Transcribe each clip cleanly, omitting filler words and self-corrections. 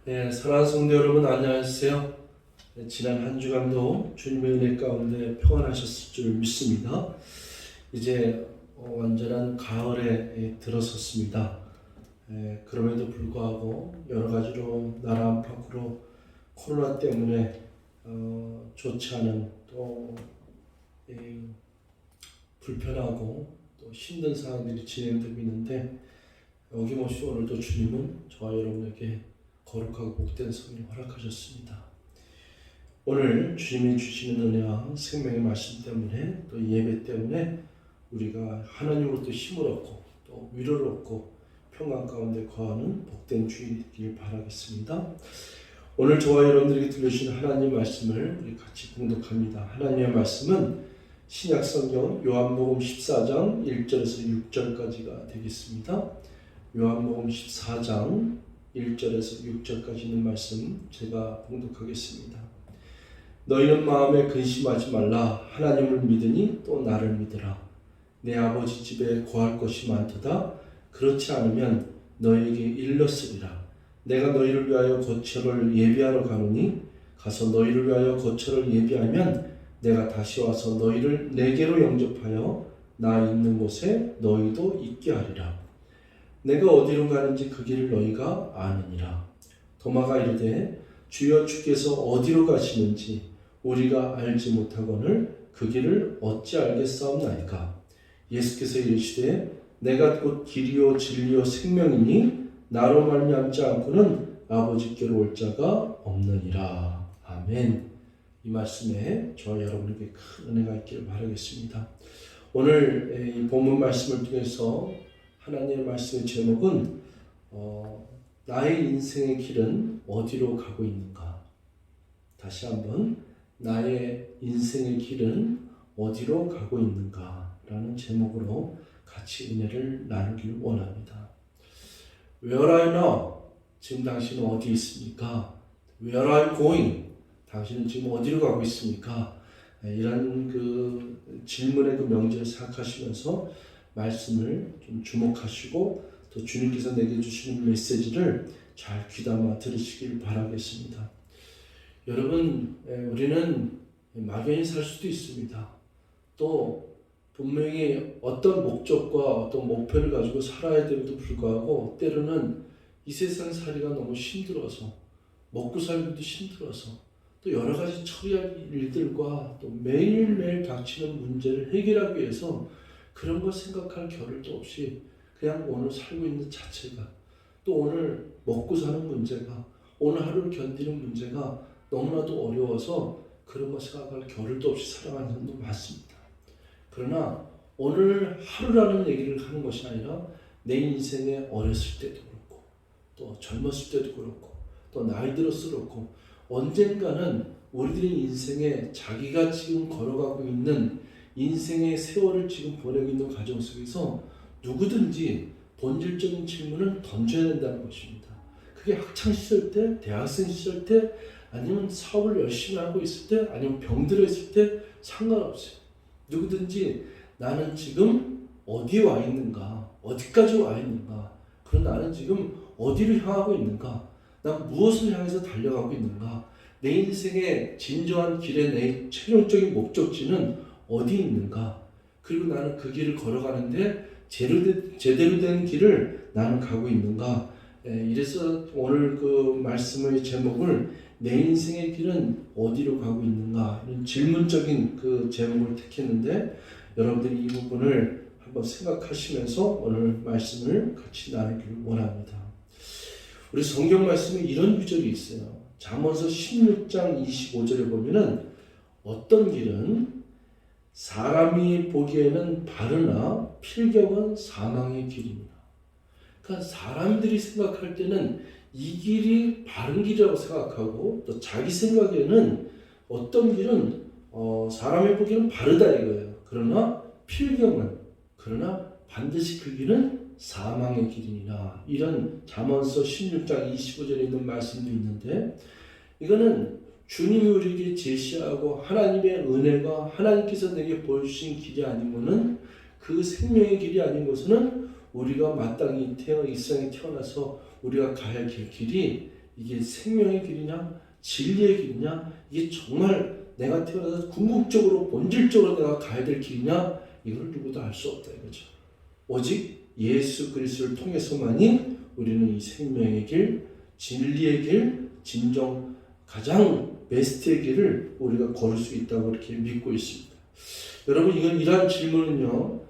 네, 사랑하는 성도 여러분 안녕하세요. 네, 지난 한 주간도 주님의 은혜 가운데 평안하셨을 줄 믿습니다. 이제 완전한 가을에 들어섰습니다. 그럼에도 불구하고 여러 가지로 나라 안팎으로 코로나 때문에 좋지 않은 또 불편하고 또 힘든 상황들이 진행되고 있는데 어김없이 오늘도 주님은 저와 여러분에게 거룩하고 복된 성령 허락하셨습니다. 오늘 주님이 주시는 은혜와 생명의 말씀 때문에 또 예배 때문에 우리가 하나님으로부터 힘을 얻고 또 위로를 얻고 평강 가운데 거하는 복된 주일이 되길 바라겠습니다. 오늘 저와 여러분들에게 들려주신 하나님 말씀을 우리 같이 공독합니다. 하나님의 말씀은 신약 성경 요한복음 14장 1절에서 6절까지가 되겠습니다. 요한복음 14장 1절에서 6절까지 있는 말씀 제가 봉독하겠습니다. 너희는 마음에 근심하지 말라. 하나님을 믿으니 또 나를 믿으라. 내 아버지 집에 거할 것이 많도다. 그렇지 않으면 너희에게 일렀으리라. 내가 너희를 위하여 거처를 예비하러 가노니 가서 너희를 위하여 거처를 예비하면 내가 다시 와서 너희를 내게로 영접하여 나 있는 곳에 너희도 있게 하리라. 내가 어디로 가는지 그 길을 너희가 아느니라. 도마가 이르되 주여 주께서 어디로 가시는지 우리가 알지 못하거늘 그 길을 어찌 알겠사옵나이까. 예수께서 이르시되 내가 곧 길이요 진리요 생명이니 나로 말미암지 않고는 아버지께로 올 자가 없느니라. 아멘. 이 말씀에 저와 여러분에게 큰 은혜가 있기를 바라겠습니다. 오늘 이 본문 말씀을 통해서 하나님의 말씀의 제목은 나의 인생의 길은 어디로 가고 있는가? 다시 한번 나의 인생의 길은 어디로 가고 있는가? 라는 제목으로 같이 은혜를 나누길 원합니다. Where are you now? 지금 당신은 어디 있습니까? Where are you going? 당신은 지금 어디로 가고 있습니까? 이런 그 질문의 그 명제를 생각하시면서 말씀을 좀 주목하시고 또 주님께서 내게 주시는 메시지를 잘 귀담아 들으시길 바라겠습니다. 여러분, 우리는 막연히 살 수도 있습니다. 또 분명히 어떤 목적과 어떤 목표를 가지고 살아야 됨에도 불구하고 때로는 이 세상 살이가 너무 힘들어서 먹고 살기도 힘들어서 또 여러 가지 처리할 일들과 또 매일매일 닥치는 문제를 해결하기 위해서 그런 걸 생각할 겨를도 없이 그냥 오늘 살고 있는 자체가 또 오늘 먹고 사는 문제가 오늘 하루를 견디는 문제가 너무나도 어려워서 그런 거 생각할 겨를도 없이 살아가는 사람도 많습니다. 그러나 오늘 하루라는 얘기를 하는 것이 아니라 내 인생에 어렸을 때도 그렇고 또 젊었을 때도 그렇고 또 나이 들었을 그렇고 언젠가는 우리들의 인생에 자기가 지금 걸어가고 있는 인생의 세월을 지금 보내고 있는 과정 속에서 누구든지 본질적인 질문을 던져야 된다는 것입니다. 그게 학창시절 때, 대학생 시절 때, 아니면 사업을 열심히 하고 있을 때, 아니면 병들어 있을 때 상관없어요. 누구든지 나는 지금 어디에 와 있는가, 어디까지 와 있는가, 그럼 나는 지금 어디를 향하고 있는가, 난 무엇을 향해서 달려가고 있는가, 내 인생의 진정한 길의 내 최종적인 목적지는 어디 있는가? 그리고 나는 그 길을 걸어가는데 제대로 된 길을 나는 가고 있는가? 이래서 오늘 그 말씀의 제목을 내 인생의 길은 어디로 가고 있는가? 이런 질문적인 그 제목을 택했는데 여러분들이 이 부분을 한번 생각하시면서 오늘 말씀을 같이 나누기를 원합니다. 우리 성경 말씀에 이런 구절이 있어요. 잠언서 16장 25절에 보면은 어떤 길은 사람이 보기에는 바르나 필경은 사망의 길입니다. 그러니까 사람들이 생각할 때는 이 길이 바른 길이라고 생각하고 또 자기 생각에는 어떤 길은 사람이 보기에는 바르다 이거예요. 그러나 필경은 그러나 반드시 그 길은 사망의 길이니라. 이런 잠언서 16장 25절에 있는 말씀도 있는데 이거는 주님이 우리에게 제시하고 하나님의 은혜가 하나님께서 내게 보여주신 길이 아니면은 그 생명의 길이 아닌 것은 우리가 마땅히 이 세상에 태어나서 우리가 가야 할 길이 이게 생명의 길이냐 진리의 길이냐 이게 정말 내가 태어나서 궁극적으로 본질적으로 내가 가야 될 길이냐 이걸 누구도 알 수 없다 이거죠. 오직 예수 그리스도를 통해서만이 우리는 이 생명의 길, 진리의 길, 진정 가장 베스트의 길을 우리가 걸을 수 있다고 이렇게 믿고 있습니다. 여러분 이러한 질문은요,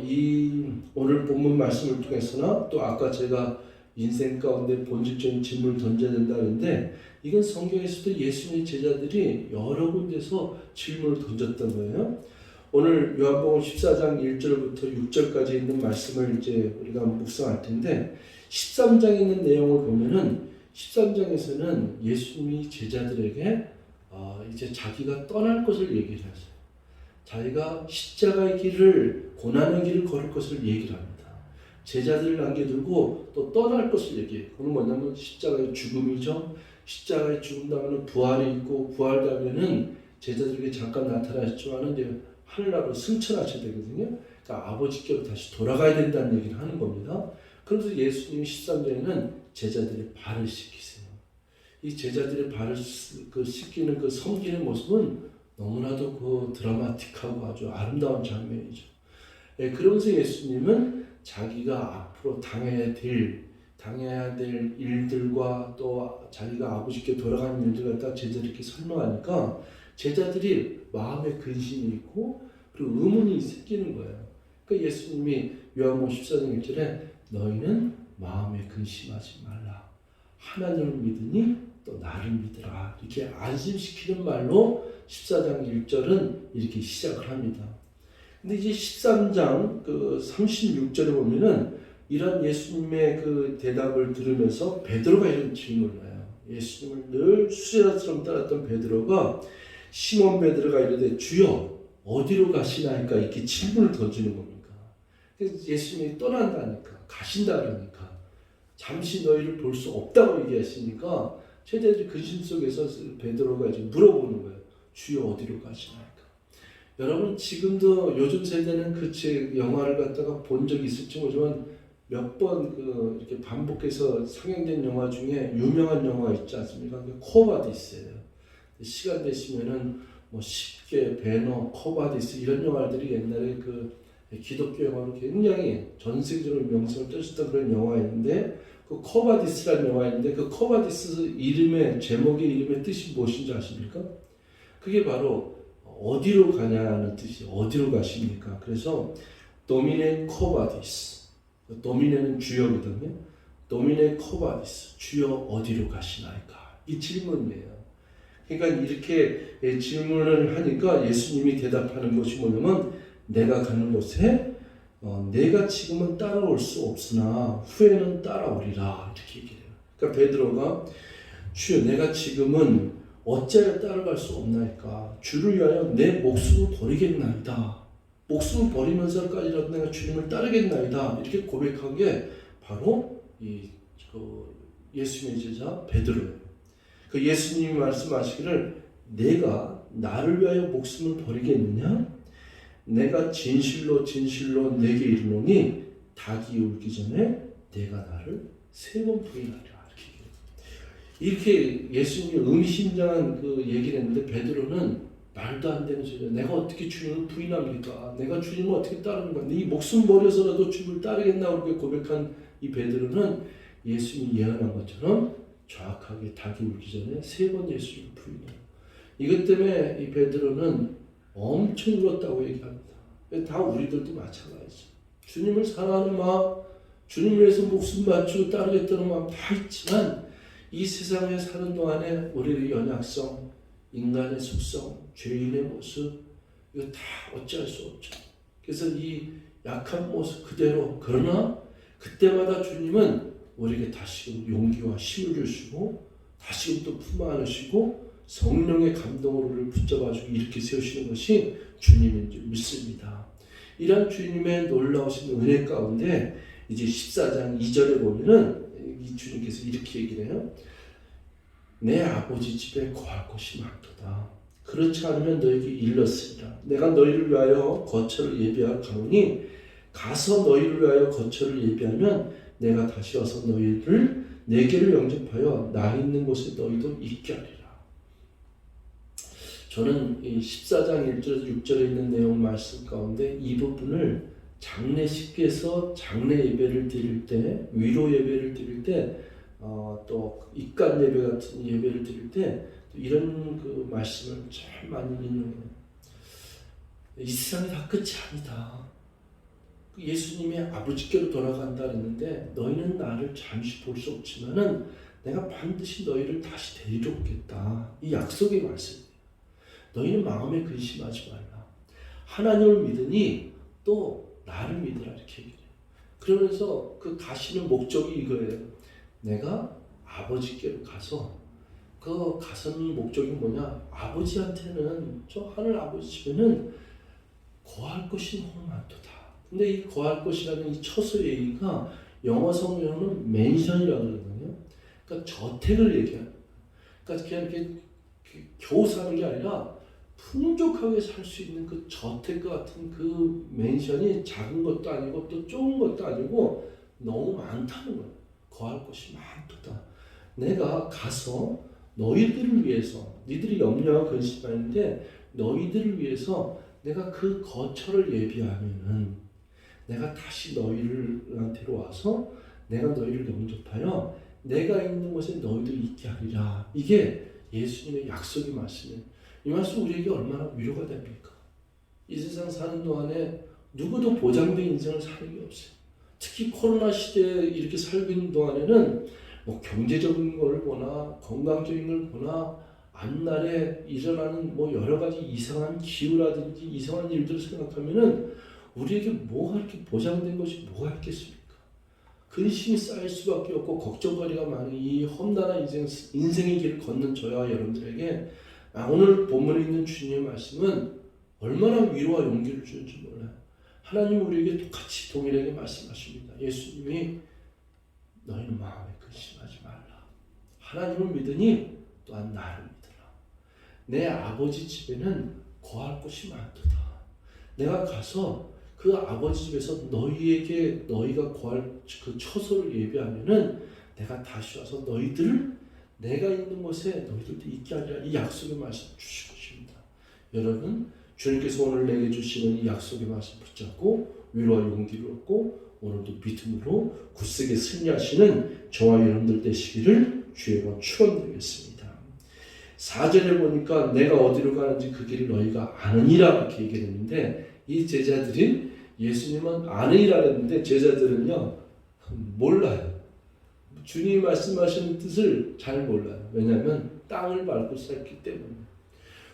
이 오늘 본문 말씀을 통해서나 또 아까 제가 인생 가운데 본질적인 질문을 던져야 된다는데 이건 성경에서도 예수님의 제자들이 여러 군데서 질문을 던졌던 거예요. 오늘 요한복음 14장 1절부터 6절까지 있는 말씀을 이제 우리가 묵상할 텐데 13장에 있는 내용을 보면은 13장에서는 예수님이 제자들에게 이제 자기가 떠날 것을 얘기를 하세요. 자기가 십자가의 길을 고난의 길을 걸을 것을 얘기를 합니다. 제자들을 남겨두고 또 떠날 것을 얘기해요. 그건 뭐냐면 십자가의 죽음이죠. 십자가의 죽음 다음에는 부활이 있고 부활 다음에는 제자들에게 잠깐 나타나셨지만 이제 하늘나라로 승천하셔야 되거든요. 그러니까 아버지께로 다시 돌아가야 된다는 얘기를 하는 겁니다. 그래서 예수님이 13장에는 제자들의 발을 씻기세요. 이 제자들의 발을 씻기는 그 섬기는 모습은 너무나도 그 드라마틱하고 아주 아름다운 장면이죠. 그러면서 예수님은 자기가 앞으로 당해야 될 일들과 또 자기가 아버지께 돌아가는 일들 갖다 제자들에게 설명하니까 제자들이 마음에 근심이 있고 그리고 의문이 생기는 거예요. 그러니까 예수님이 요한복음 14장 1절에 너희는 마음에 근심하지 말라. 하나님을 믿으니 또 나를 믿으라. 이렇게 안심시키는 말로 14장 1절은 이렇게 시작을 합니다. 근데 이제 13장 그 36절에 보면은 이런 예수님의 그 대답을 들으면서 베드로가 이런 질문을 해요. 예수님을 늘 수제자처럼 따랐던 베드로가 시몬 베드로가 이르되 주여 어디로 가시나이까 이렇게 질문을 던지는 겁니까? 그래서 예수님이 떠난다니까 가신다 그러니까 잠시 너희를 볼 수 없다고 얘기하시니까 제자들이 근심 속에서 베드로가 이제 물어보는 거예요. 주여 어디로 가시나이까? 여러분 지금도 요즘 세대는 그 영화를 갖다가 본 적이 있을지 모르지만 몇 번 이렇게 반복해서 상영된 영화 중에 유명한 영화 있지 않습니까? 그 코바디스예요. 시간 되시면은 뭐 쉽게 배너, 코바디스 이런 영화들이 옛날에 그 기독교 영화로 굉장히 전 세계적으로 명성을 떨쳤던 그런 영화인데 그 코바디스라는 영화인데 그 코바디스 이름의 제목의 이름의 뜻이 무엇인지 아십니까? 그게 바로 어디로 가냐는 뜻이 어디로 가십니까? 그래서 도미네 코바디스 도미네는 주여거든요. 도미네 코바디스 주여 어디로 가시나이까? 이 질문이에요. 그러니까 이렇게 질문을 하니까 예수님이 대답하는 것이 뭐냐면 내가 가는 곳에 내가 지금은 따라올 수 없으나 후에는 따라오리라 이렇게 얘기해요. 그러니까 베드로가 주여 내가 지금은 어찌하여 따라갈 수 없나이까? 주를 위하여 내 목숨을 버리겠나이다. 목숨을 버리면서까지라도 내가 주님을 따르겠나이다. 이렇게 고백한 게 바로 예수님의 제자 베드로예요. 그 예수님이 말씀하시기를 내가 나를 위하여 목숨을 버리겠느냐? 내가 진실로 진실로 내게 이르노니 닭이 울기 전에 내가 나를 3번 부인하리라. 이렇게 예수님이 의미심장한 그 얘기를 했는데 베드로는 말도 안 되는 소리야. 내가 어떻게 주님을 부인합니까? 내가 주님을 어떻게 따르는가? 네 목숨 버려서라도 주님을 따르겠나? 그렇게 고백한 이 베드로는 예수님이 예언한 것처럼 정확하게 닭이 울기 전에 3번 예수님을 부인해요. 이것 때문에 이 베드로는 엄청 울었다고 얘기합니다. 다 우리들도 마찬가지죠. 주님을 사랑하는 마음, 주님을 위해서 목숨 바치고 따르겠다는 마음 다 있지만 이 세상에 사는 동안에 우리의 연약성, 인간의 속성, 죄인의 모습 이거 다 어찌할 수 없죠. 그래서 이 약한 모습 그대로 그러나 그때마다 주님은 우리에게 다시금 용기와 힘을 주시고 다시금 또 품 안으시고 성령의 감동으로 우리를 붙잡아주고 이렇게 세우시는 것이 주님인 줄 믿습니다. 이런 주님의 놀라우신 은혜 가운데 이제 14장 2절에 보면은 이 주님께서 이렇게 얘기를 해요. 내 아버지 집에 거할 곳이 많도다. 그렇지 않으면 너에게 일렀으리라. 내가 너희를 위하여 거처를 예비하러 가오니 가서 너희를 위하여 거처를 예비하면 내가 다시 와서 너희를 내게를 영접하여 나 있는 곳에 너희도 있게 하리라. 저는 이 14장 1절에서 6절에 있는 내용 말씀 가운데 이 부분을 장례식에서 장례 예배를 드릴 때, 위로 예배를 드릴 때, 또 입간 예배 같은 예배를 드릴 때 이런 그 말씀을 참 많이 인용해요. 이 세상이 다 끝이 아니다. 예수님이 아버지께로 돌아간다 했는데 너희는 나를 잠시 볼 수 없지만은 내가 반드시 너희를 다시 데리러 오겠다. 이 약속의 말씀이에요. 너희는 마음에 근심하지 말라. 하나님을 믿으니 또 나를 믿으라 이렇게 얘기해요. 그러면서 그 가시는 목적이 이거예요. 내가 아버지께로 가서 그 가서는 목적이 뭐냐? 아버지한테는 저 하늘 아버지 집에는 거할 것이 너무 많도다. 근데 이 거할 것이라는 이 처소의 얘기가 영어 성경은 맨션이라고 그러거든요. 그러니까 저택을 얘기하는 거예요. 그러니까 그냥 이렇게 겨우 사는 게 아니라 풍족하게 살 수 있는 그 저택과 같은 그 맨션이 작은 것도 아니고 또 좁은 것도 아니고 너무 많다는 거예요. 거할 것이 많도다. 내가 가서 너희들을 위해서, 니들이 염려와 근심하는데 너희들을 위해서 내가 그 거처를 예비하면은 내가 다시 너희들한테로 와서 내가 너희를 영접하여 내가 있는 곳에 너희도 있게 하리라. 이게 예수님의 약속의 말씀이에요. 이 말씀 우리에게 얼마나 위로가 됩니까? 이 세상 사는 동안에 누구도 보장된 인생을 사는 게 없어요. 특히 코로나 시대에 이렇게 살고 있는 동안에는 뭐 경제적인 걸 보나 건강적인 걸 보나 앞날에 일어나는 뭐 여러 가지 이상한 기후라든지 이상한 일들을 생각하면은 우리에게 뭐가 이렇게 보장된 것이 뭐가 있겠습니까? 근심이 쌓일 수밖에 없고 걱정거리가 많은 이 험난한 인생의 길을 걷는 저와 여러분들에게 오늘 본문에 있는 주님의 말씀은 얼마나 위로와 용기를 주는지 몰라요. 하나님 우리에게 똑같이 동일하게 말씀하십니다. 예수님이 너희는 마음에 근심하지 말라. 하나님을 믿으니 또한 나를 믿으라. 내 아버지 집에는 거할 곳이 많도다. 내가 가서 그 아버지 집에서 너희에게 너희가 거할 그 처소를 예비하면은 내가 다시 와서 너희들을 내가 있는 곳에 너희들도 있게 하리라. 이 약속의 말씀 주시고 싶습니다. 여러분 주님께서 오늘 내게 주시는 이 약속의 말씀 붙잡고 위로와 용기를 얻고 오늘도 믿음으로 굳세게 승리하시는 저와 여러분들 되시기를 주의 이름으로 축원드리겠습니다. 4절에 보니까 내가 어디로 가는지 그 길을 너희가 아느니라 이렇게 얘기를 했는데 이 제자들이 예수님은 아느니라 했는데 제자들은요 몰라요. 주님이 말씀하시는 뜻을 잘 몰라요. 왜냐하면 땅을 밟고 살기 때문에.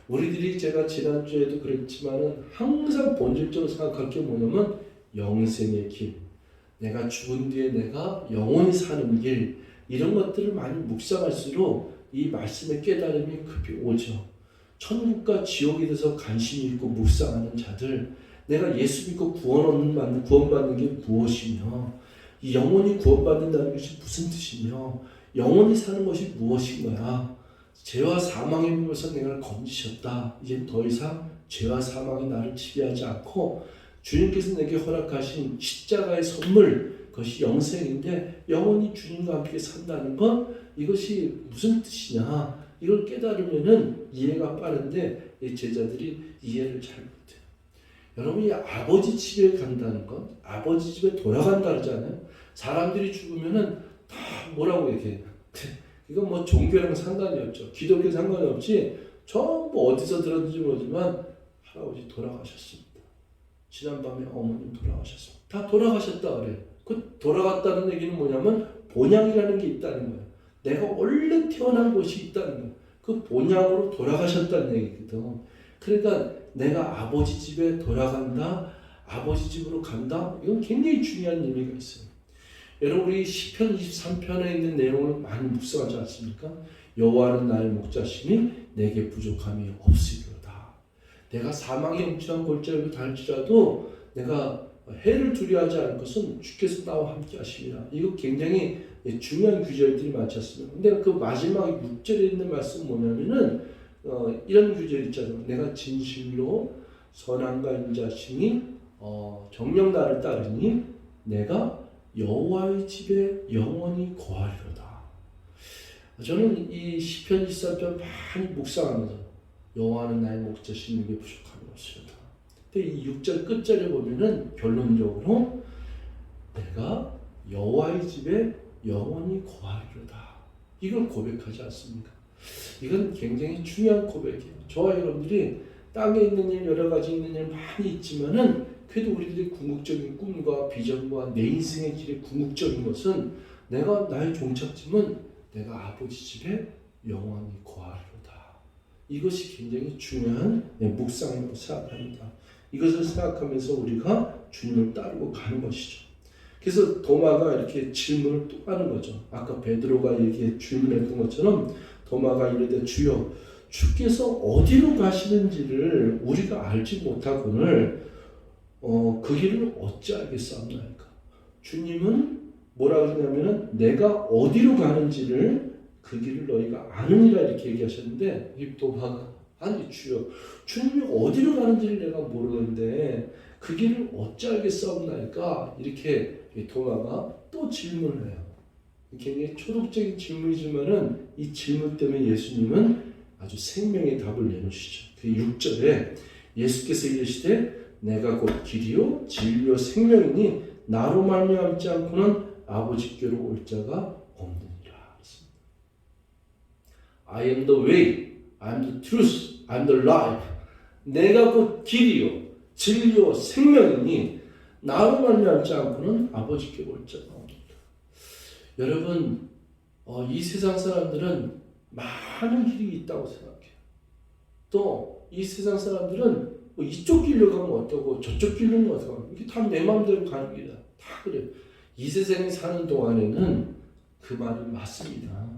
우리들이 제가 지난주에도 그랬지만은 항상 본질적으로 생각할 게 뭐냐면 영생의 길, 내가 죽은 뒤에 내가 영원히 사는 길, 이런 것들을 많이 묵상할수록 이 말씀의 깨달음이 급히 오죠. 천국과 지옥에 대해서 관심이 있고 묵상하는 자들, 내가 예수 믿고 구원받는 게 무엇이며 이 영원히 구원받는다는 것이 무슨 뜻이며 영원히 사는 것이 무엇인가야. 죄와 사망의 몸에서 내가 건지셨다. 이제 더 이상 죄와 사망이 나를 지배하지 않고 주님께서 내게 허락하신 십자가의 선물, 그것이 영생인데 영원히 주님과 함께 산다는 것, 이것이 무슨 뜻이냐. 이걸 깨달으면은 이해가 빠른데 이 제자들이 이해를 잘 못해요. 여러분이 아버지 집에 간다는 것, 아버지 집에 돌아간다 그러잖아요. 사람들이 죽으면은 다 뭐라고 얘기해요. 이건 뭐 종교랑 상관이 없죠. 기독교 상관이 없지. 전부 어디서 들었는지 모르지만 할아버지 돌아가셨습니다. 지난밤에 어머님 돌아가셨습니다. 다 돌아가셨다 그래요. 그 돌아갔다는 얘기는 뭐냐면 본향이라는 게 있다는 거예요. 내가 원래 태어난 곳이 있다는 거예요. 그 본향으로 돌아가셨다는 얘기거든. 그러니까 내가 아버지 집에 돌아간다, 아버지 집으로 간다. 이건 굉장히 중요한 의미가 있어요. 여러분 우리 시편 23편에 있는 내용을 많이 묵상하지 않습니까? 여호와는 나의 목자시니 내게 부족함이 없으리로다. 내가 사망의 엄청난 골짜기로 달지라도 내가 해를 두려워하지 않을 것은 주께서 나와 함께 하시리라. 이거 굉장히 중요한 구절들이 많지 않습니까? 근데 그 마지막 6절에 있는 말씀은 뭐냐면은 이런 구절 있잖아요. 내가 진실로 선함과 인자심이 정녕 나를 따르니 내가 여호와의 집에 영원히 거하리로다. 저는 이 시편 24편 많이 묵상하면서 여호와는 나의 목자신 내게 부족함이 없으리로다. 근데 이 6절 끝절에 보면은 결론적으로 내가 여호와의 집에 영원히 거하리로다. 이걸 고백하지 않습니까? 이건 굉장히 중요한 고백이에요. 저와 여러분들이 땅에 있는 일, 여러 가지 있는 일 많이 있지만은 그래도 우리들의 궁극적인 꿈과 비전과 내 인생의 길의 궁극적인 것은 내가 나의 종착점은 내가 아버지 집에 영원히 거하리로다. 이것이 굉장히 중요한 묵상이라고 생각합니다. 이것을 생각하면서 우리가 주님을 따르고 가는 것이죠. 그래서 도마가 이렇게 질문을 또 하는 거죠. 아까 베드로가 이렇게 질문했던 것처럼 도마가 이르되 주여 주께서 어디로 가시는지를 우리가 알지 못하거늘 그 길을 어찌 알겠사옵나이까. 주님은 뭐라고 하냐면은 내가 어디로 가는지를 그 길을 너희가 아느니라 이렇게 얘기하셨는데 이 도마가 아니 주여 주님이 어디로 가는지를 내가 모르는데 그 길을 어찌 알겠사옵나이까 이렇게 도마가 또 질문을 해요. 굉장히 초록적인 질문이지만은 이 질문 때문에 예수님은 아주 생명의 답을 내놓으시죠. 그 6절에 예수께서 이르시되 내가 곧 길이요 진리요 생명이니 나로 말미암지 않고는 아버지께로 올 자가 없느니라. I am the way, I am the truth, I am the life. 내가 곧 길이요 진리요 생명이니 나로 말미암지 않고는 아버지께로 올 자가 없느니라. 여러분 이 세상 사람들은 많은 길이 있다고 생각해요. 또 이 세상 사람들은 뭐 이쪽 길로 가면 어떠고 저쪽 길로는 어떠고 이게 다 내 마음대로 가는 길이다. 다 그래요. 이 세상에 사는 동안에는 그 말이 맞습니다.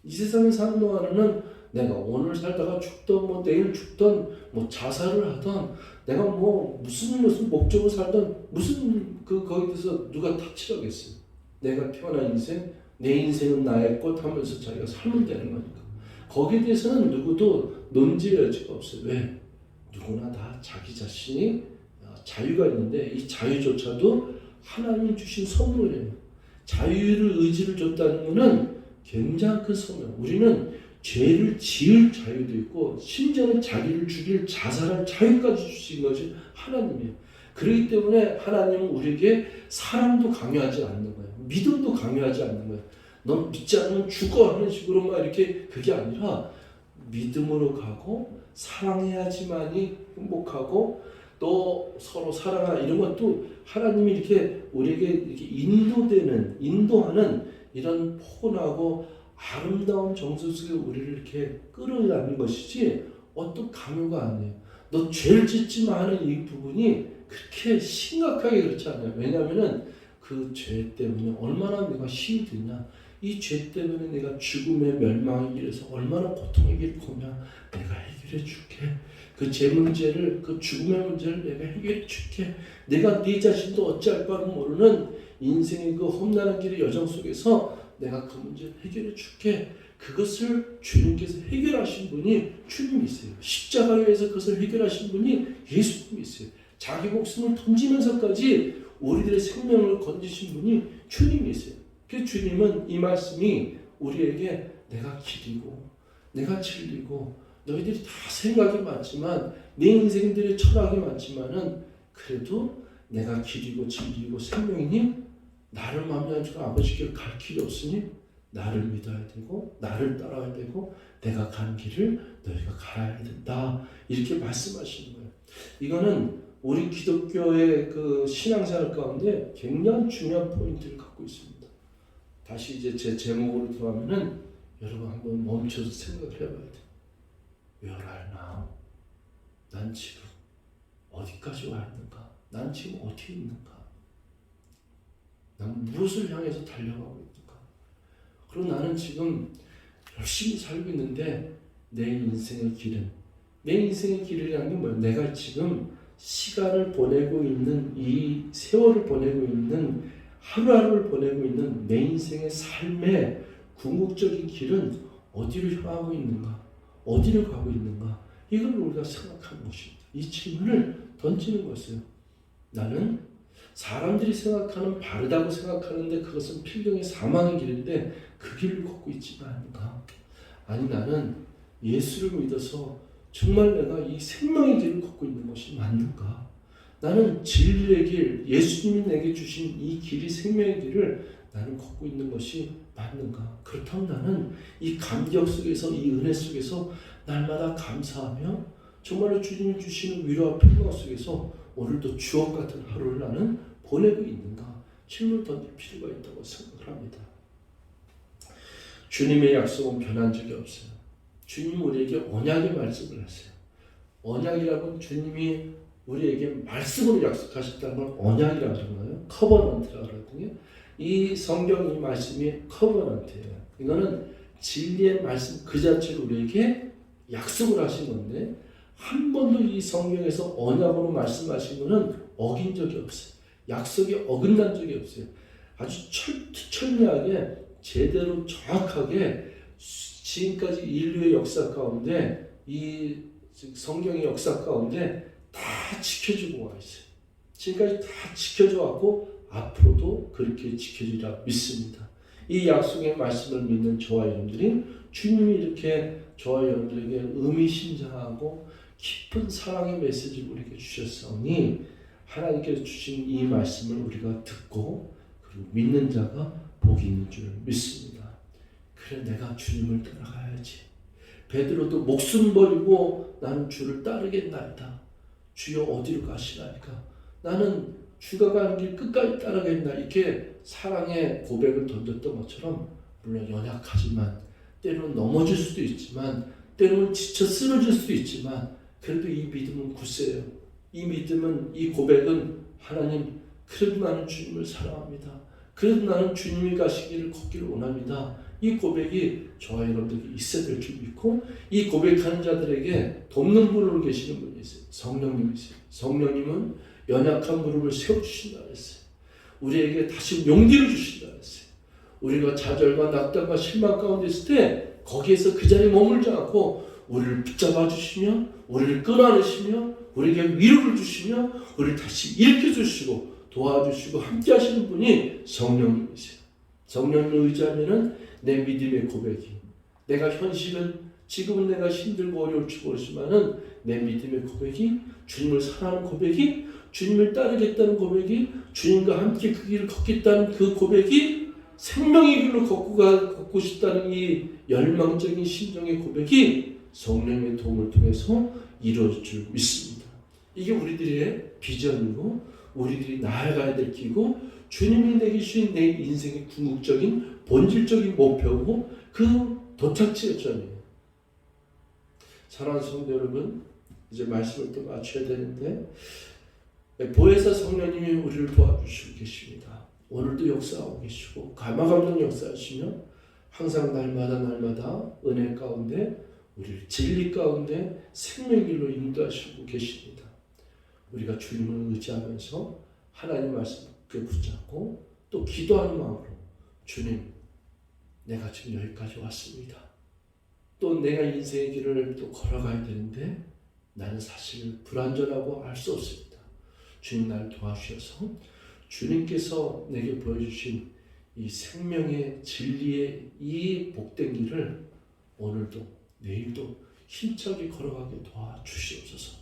이 세상에 사는 동안에는 내가 오늘 살다가 죽던 뭐 내일 죽던 뭐 자살을 하던 내가 뭐 무슨 목적으로 살던 무슨 거기서 누가 탓이라겠어요. 내가 태어난 인생 내 인생은 나의 것 하면서 자기가 살면 되는 거니까. 거기에 대해서는 누구도 논지의 여지가 없어요. 왜? 누구나 다 자기 자신이 자유가 있는데 이 자유조차도 하나님이 주신 선물이에요. 자유를 의지를 줬다는 것은 굉장히 큰 선물. 우리는 죄를 지을 자유도 있고 심지어는 자기를 죽일 자살할 자유까지 주신 것이 하나님이에요. 그렇기 때문에 하나님은 우리에게 사랑도 강요하지 않는 거예요. 믿음도 강요하지 않는 거예요. 넌 믿지 않으면 죽어 하는 식으로 막 이렇게 그게 아니라 믿음으로 가고 사랑해야지만이 행복하고 또 서로 사랑하라 이런 것도 하나님이 이렇게 우리에게 이렇게 인도하는 이런 포근하고 아름다운 정서 속에 우리를 이렇게 끌어가는 것이지 어떤 강요가 아니에요. 너 죄를 짓지 마 하는 이 부분이 그렇게 심각하게 그렇지 않아요. 왜냐하면은 그 죄 때문에 얼마나 내가 힘이 드냐. 이 죄 때문에 내가 죽음의 멸망의 길에서 얼마나 고통의 길을 거냐. 내가 해결해 줄게. 그 죄 문제를, 그 죽음의 문제를 내가 해결해 줄게. 내가 네 자신도 어찌할 바를 모르는 인생의 그 험난한 길의 여정 속에서 내가 그 문제를 해결해 줄게. 그것을 주님께서 해결하신 분이 주님이세요. 십자가에서 그것을 해결하신 분이 예수님이세요. 자기 목숨을 던지면서까지 우리들의 생명을 건지신 분이 주님이세요. 그 주님은 이 말씀이 우리에게 내가 길이고 내가 진리고 너희들이 다 생각이 많지만 내 인생들의 철학이 많지만은 그래도 내가 길이고 진리고 생명이니 나를 만나주고 아버지께로 갈 길이 없으니 나를 믿어야 되고 나를 따라야 되고 내가 가는 길을 너희가 가야 된다. 이렇게 말씀하시는 거예요. 이거는 우리 기독교의 그 신앙생활 가운데 굉장히 중요한 포인트를 갖고 있습니다. 다시 이제 제 제목으로 들어가면은 여러분 한번 멈춰서 생각을 해봐야 돼요. Where are now? 난 지금 어디까지 와 있는가? 난 지금 어디에 있는가? 난 무엇을 향해서 달려가고 있는가? 그리고 나는 지금 열심히 살고 있는데 내 인생의 길이라는 게 뭐예요? 내가 지금 시간을 보내고 있는 이 세월을 보내고 있는 하루하루를 보내고 있는 내 인생의 삶의 궁극적인 길은 어디로 향하고 있는가? 어디로 가고 있는가? 이걸 우리가 생각하는 것입니다. 이 질문을 던지는 것이에요. 나는 사람들이 생각하는 바르다고 생각하는데 그것은 필경의 사망의 길인데 그 길을 걷고 있지가 않은가? 아니 나는 예수를 믿어서 정말 내가 이 생명의 길을 걷고 있는 것이 맞는가? 나는 진리의 길, 예수님이 내게 주신 이 길이 생명의 길을 나는 걷고 있는 것이 맞는가? 그렇다면 나는 이 감격 속에서 이 은혜 속에서 날마다 감사하며 정말로 주님이 주시는 위로와 평강 속에서 오늘도 주옥 같은 하루를 나는 보내고 있는가? 질문을 던질 필요가 있다고 생각을 합니다. 주님의 약속은 변한 적이 없어요. 주님 우리에게 언약의 말씀을 하세요. 언약이라고 주님이 우리에게 말씀으로 약속하셨다는 걸 언약이라고 하잖아요. 커버넌트라고 하거든요. 이 성경 이 말씀이 커버넌트예요. 이거는 진리의 말씀 그 자체로 우리에게 약속을 하신 건데 한 번도 이 성경에서 언약으로 말씀하신 것은 어긴 적이 없어요. 약속이 어긋난 적이 없어요. 아주 철두철미하게 제대로 정확하게 지금까지 인류의 역사 가운데 이 성경의 역사 가운데 다 지켜주고 와 있어요. 지금까지 다 지켜줘 왔고 앞으로도 그렇게 지켜주리라 믿습니다. 이 약속의 말씀을 믿는 저와 여러분들이 주님이 이렇게 저와 여러분들에게 의미심장하고 깊은 사랑의 메시지를 우리에게 주셨사오니 하나님께서 주신 이 말씀을 우리가 듣고 그리고 믿는 자가 복이 있는 줄 믿습니다. 그래 내가 주님을 따라가야지. 베드로도 목숨 버리고 나는 주를 따르겠나이다. 주여 어디로 가시나이까? 나는 주가 가는 길 끝까지 따라가겠나. 이렇게 사랑의 고백을 던졌던 것처럼 물론 연약하지만 때로는 넘어질 수도 있지만 때로는 지쳐 쓰러질 수도 있지만 그래도 이 믿음은 굳세요. 이 믿음은 이 고백은 하나님 그래도 나는 주님을 사랑합니다. 그래도 나는 주님이 가시기를 걷기를 원합니다. 이 고백이 저와 여러분들에게 있어야 될 줄 믿고 이 고백하는 자들에게 돕는 분으로 계시는 분이 있어요. 성령님이세요. 성령님은 연약한 무릎을 세워주신다 했어요. 우리에게 다시 용기를 주신다 했어요. 우리가 좌절과 낙담과 실망 가운데 있을 때 거기에서 그 자리에 머물지 않고 우리를 붙잡아 주시며 우리를 끌어안으시며 우리에게 위로를 주시며 우리를 다시 일으켜 주시고 도와주시고 함께 하시는 분이 성령님이세요. 성령님을 의지하면은 내 믿음의 고백이 내가 현실은 지금은 내가 힘들고 어려울지 모르지만은 내 믿음의 고백이 주님을 사랑하는 고백이 주님을 따르겠다는 고백이 주님과 함께 그 길을 걷겠다는 그 고백이 생명의 길로 걷고 싶다는 이 열망적인 심정의 고백이 성령의 도움을 통해서 이루어질 줄 믿습니다. 이게 우리들의 비전이고 우리들이 나아가야 될 길이고 주님이 내게 주신 내 인생의 궁극적인 본질적인 목표고 그 도착지점이에요. 사랑하는 성도 여러분, 이제 말씀을 또 마쳐야 되는데 보혜사 성령님이 우리를 도와주시고 계십니다. 오늘도 역사하고 계시고 가마감동 역사하시며 항상 날마다 은혜 가운데 우리를 진리 가운데 생명의 길로 인도하시고 계십니다. 우리가 주님을 의지하면서 하나님 말씀 굳게 붙잡고 또 기도하는 마음으로 주님 내가 지금 여기까지 왔습니다. 또 내가 인생의 길을 또 걸어가야 되는데 나는 사실 불완전하고 알 수 없습니다. 주님 나를 도와주셔서 주님께서 내게 보여주신 이 생명의 진리의 이 복된 길을 오늘도 내일도 힘차게 걸어가게 도와주시옵소서.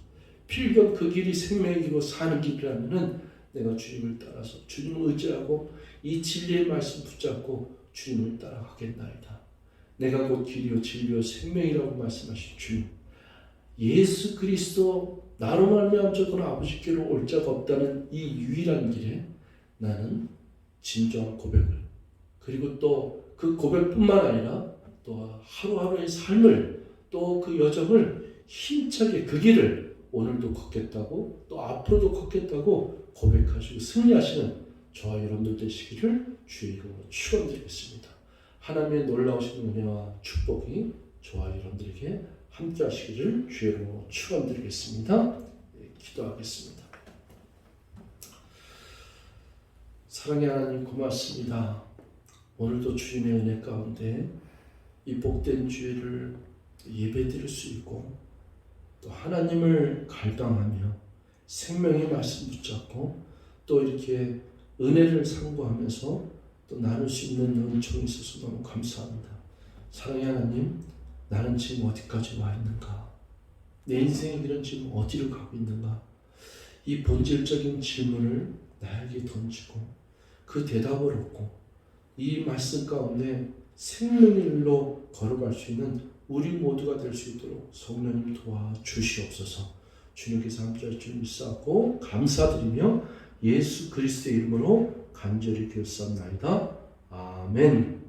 필경 그 길이 생명의 길이고 사는 길이라면은 내가 주님을 따라서 주님을 의지하고 이 진리의 말씀 붙잡고 주님을 따라가겠나이다. 내가 곧 길이요 진리요 생명이라고 말씀하신 주님, 예수 그리스도 나로 말미암아 저건 아버지께로 올 자가 없다는 이 유일한 길에 나는 진정한 고백을 그리고 또 그 고백뿐만 아니라 또 하루하루의 삶을 또 그 여정을 힘차게 그 길을 오늘도 걷겠다고 또 앞으로도 걷겠다고 고백하시고 승리하시는 저와 여러분들 되시기를 주의 이름으로 축원드리겠습니다. 하나님의 놀라우신 은혜와 축복이 저와 여러분들에게 함께 하시기를 주의 이름으로 축원드리겠습니다. 기도하겠습니다. 사랑의 하나님 고맙습니다. 오늘도 주님의 은혜 가운데 이 복된 주일을 예배드릴 수 있고 또 하나님을 갈망하며 생명의 말씀 붙잡고 또 이렇게 은혜를 상고하면서 또 나눌 수 있는 은총이 있어서 너무 감사합니다. 사랑의 하나님, 나는 지금 어디까지 와 있는가? 내 인생의 길은 지금 어디로 가고 있는가? 이 본질적인 질문을 나에게 던지고 그 대답을 얻고 이 말씀 가운데 생명의 길로 걸어갈 수 있는 우리 모두가 될 수 있도록 성령님 도와주시옵소서. 주님께서 함께할 줄 믿사옵고 감사드리며 예수 그리스도의 이름으로 간절히 기도합나이다. 아멘.